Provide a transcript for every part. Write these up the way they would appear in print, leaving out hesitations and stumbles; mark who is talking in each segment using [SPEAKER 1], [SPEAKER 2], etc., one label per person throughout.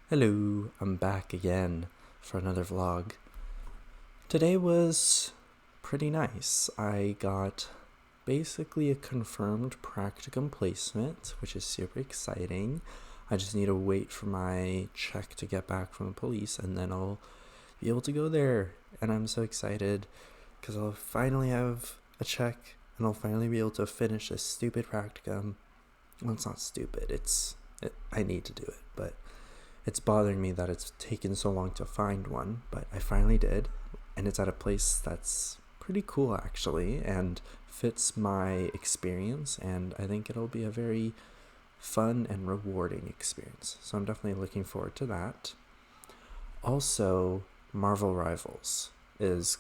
[SPEAKER 1] Hello, I'm back again for another vlog. Today was pretty nice. I got basically a confirmed practicum placement, which is super exciting. I just need to wait for my check to get back from the police and then I'll be able to go there. And I'm so excited because I'll finally have a check and I'll finally be able to finish this stupid practicum. Well, it's not stupid, I need to do it, but it's bothering me that it's taken so long to find one, but I finally did, and it's at a place that's pretty cool actually, and fits my experience, and I think it'll be a very fun and rewarding experience. So I'm definitely looking forward to that. Also, Marvel Rivals is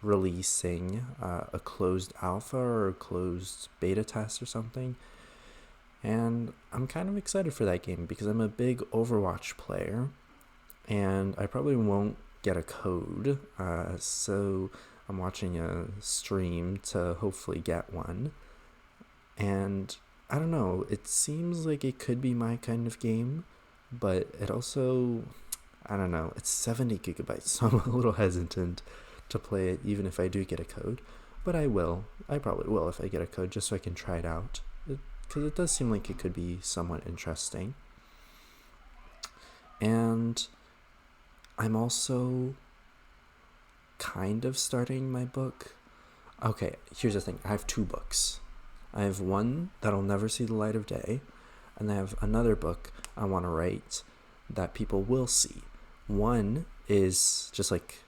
[SPEAKER 1] releasing a closed alpha or a closed beta test or something. And I'm kind of excited for that game because I'm a big Overwatch player and I probably won't get a code. So I'm watching a stream to hopefully get one. And I don't know, it seems like it could be my kind of game, but it also, I don't know, it's 70 gigabytes, so I'm a little hesitant to play it even if I do get a code. But I will. I probably will if I get a code just so I can try it out. Because it does seem like it could be somewhat interesting. And I'm also kind of starting my book. Okay, here's the thing. I have two books. I have one that'll never see the light of day, and I have another book I want to write that people will see. One is just like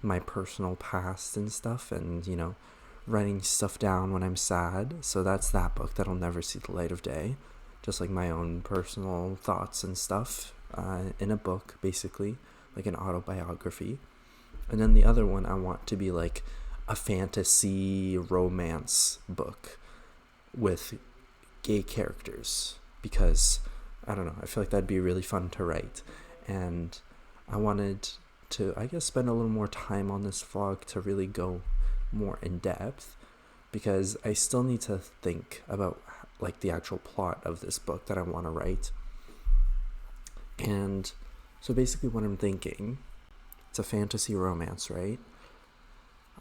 [SPEAKER 1] my personal past and stuff, and writing stuff down when I'm sad. So that's that book that'll never see the light of day. Just like my own personal thoughts and stuff in a book, basically, like an autobiography. And then the other one I want to be like a fantasy romance book with gay characters because I don't know, I feel like that'd be really fun to write. And I wanted to, I guess, spend a little more time on this vlog to really go more in depth because I still need to think about like the actual plot of this book that I want to write. And so basically what I'm thinking, it's a fantasy romance, right?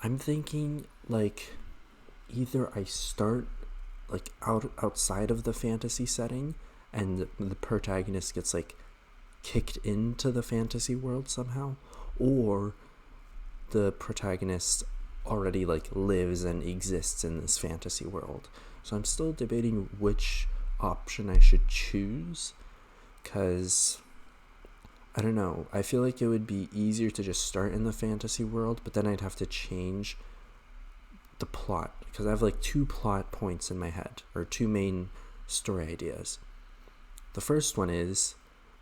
[SPEAKER 1] I'm thinking like either I start like outside of the fantasy setting and the protagonist gets like kicked into the fantasy world somehow, or the protagonist already like lives and exists in this fantasy world. So I'm still debating which option I should choose because I don't know, I feel like it would be easier to just start in the fantasy world, but then I'd have to change the plot because I have like two plot points in my head, or two main story ideas. The first one is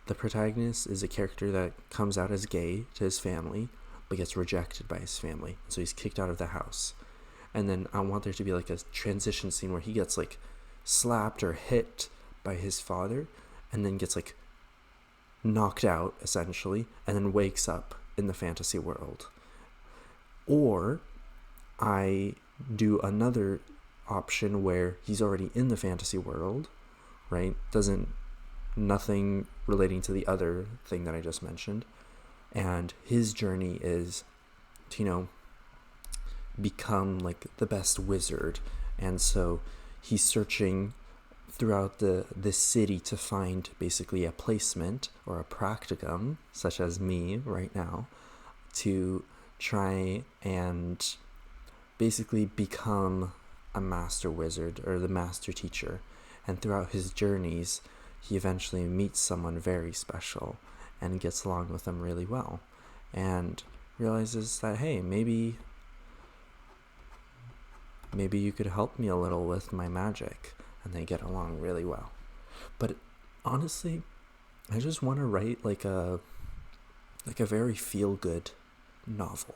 [SPEAKER 1] the protagonist is a character that comes out as gay to his family but gets rejected by his family, so he's kicked out of the house. And then I want there to be like a transition scene where he gets like slapped or hit by his father and then gets like knocked out essentially and then wakes up in the fantasy world. Or I do another option where he's already in the fantasy world, right? Nothing relating to the other thing that I just mentioned. And his journey is to, become like the best wizard. And so he's searching throughout the city to find basically a placement or a practicum, such as me right now, to try and basically become a master wizard or the master teacher. And throughout his journeys, he eventually meets someone very special and gets along with them really well and realizes that, hey, maybe you could help me a little with my magic, and they get along really well. But honestly, I just want to write like a very feel-good novel,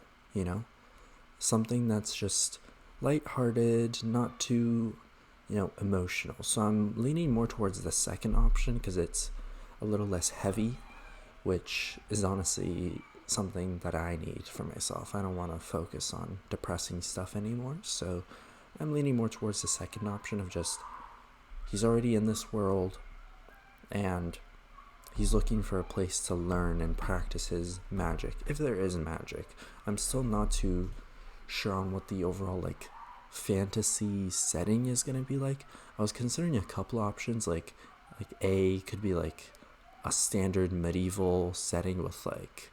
[SPEAKER 1] something that's just lighthearted, not too emotional. So I'm leaning more towards the second option because it's a little less heavy, which is honestly something that I need for myself. I don't want to focus on depressing stuff anymore, so I'm leaning more towards the second option of just he's already in this world and he's looking for a place to learn and practice his magic, if there is magic. I'm still not too sure on what the overall like fantasy setting is gonna be like. I was considering a couple options, like A could be like a standard medieval setting with like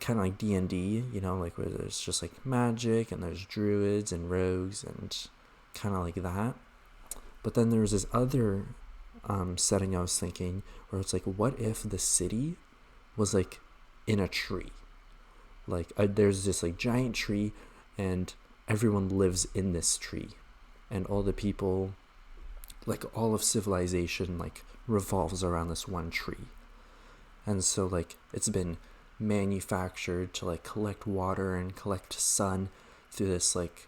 [SPEAKER 1] kind of like D&D, you know, like where there's just like magic and there's druids and rogues and kind of like that. But then there's this other setting I was thinking where it's like, what if the city was like in a tree? Like there's this like giant tree and everyone lives in this tree, and all the people, like all of civilization, like revolves around this one tree. And so like it's been manufactured to like collect water and collect sun through this like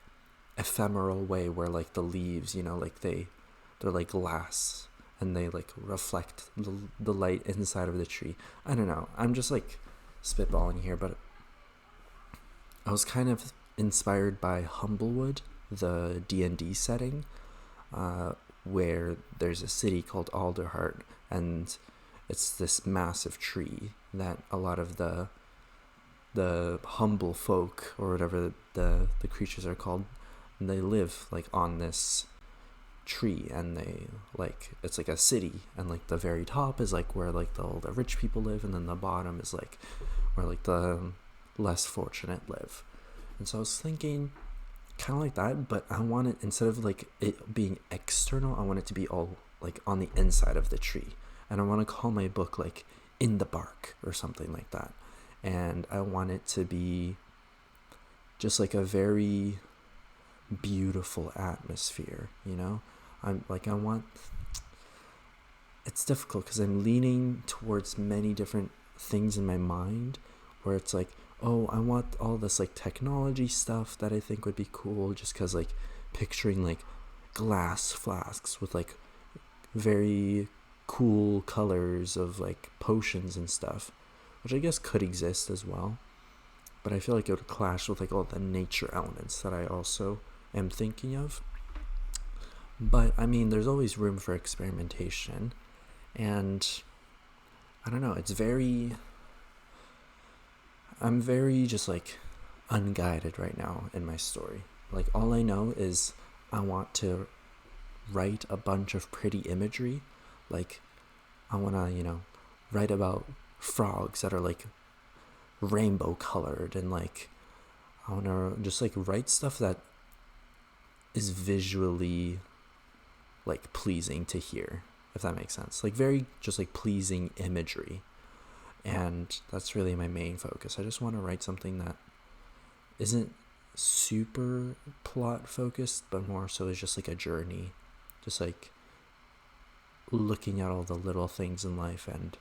[SPEAKER 1] ephemeral way where like the leaves, you know, like they're like glass and they like reflect the light inside of the tree. I don't know, I'm just like spitballing here, but I was kind of inspired by Humblewood, the D&D setting, where there's a city called Alderheart, and it's this massive tree that a lot of the humble folk, or whatever the creatures are called, they live like on this tree, and they like, it's like a city, and like the very top is like where like all the rich people live, and then the bottom is like where like the less fortunate live. And so I was thinking kind of like that, but I want it, instead of like it being external, I want it to be all like on the inside of the tree. And I want to call my book like In the Bark or something like that. And I want it to be just like a very beautiful atmosphere, you know? It's difficult because I'm leaning towards many different things in my mind, where it's like, oh, I want all this like technology stuff that I think would be cool, just because like picturing like glass flasks with like very cool colors of like potions and stuff, which I guess could exist as well, but I feel like it would clash with like all the nature elements that I also am thinking of. But I mean, there's always room for experimentation, and I don't know, I'm very just like unguided right now in my story. Like all I know is I want to write a bunch of pretty imagery. Like I want to, you know, write about frogs that are like rainbow colored, and like I want to just like write stuff that is visually like pleasing to hear, if that makes sense. Like very just like pleasing imagery. And that's really my main focus. I just want to write something that isn't super plot focused, but more so is just like a journey. Just like looking at all the little things in life and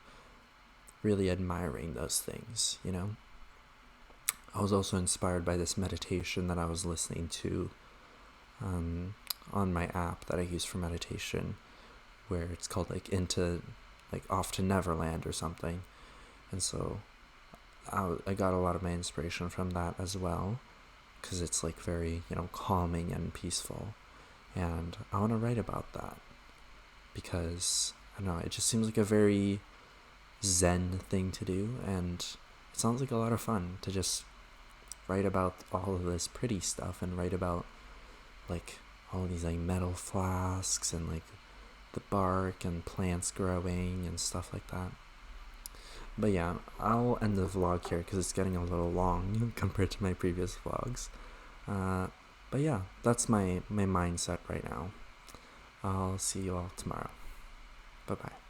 [SPEAKER 1] really admiring those things, you know? I was also inspired by this meditation that I was listening to on my app that I use for meditation, where it's called like Off to Neverland or something. And so I got a lot of my inspiration from that as well, because it's like very, you know, calming and peaceful. And I want to write about that because, I don't know, it just seems like a very zen thing to do, and it sounds like a lot of fun to just write about all of this pretty stuff, and write about like all these like metal flasks and like the bark and plants growing and stuff like that. But yeah, I'll end the vlog here because it's getting a little long compared to my previous vlogs. But yeah, that's my mindset right now. I'll see you all tomorrow. Bye-bye.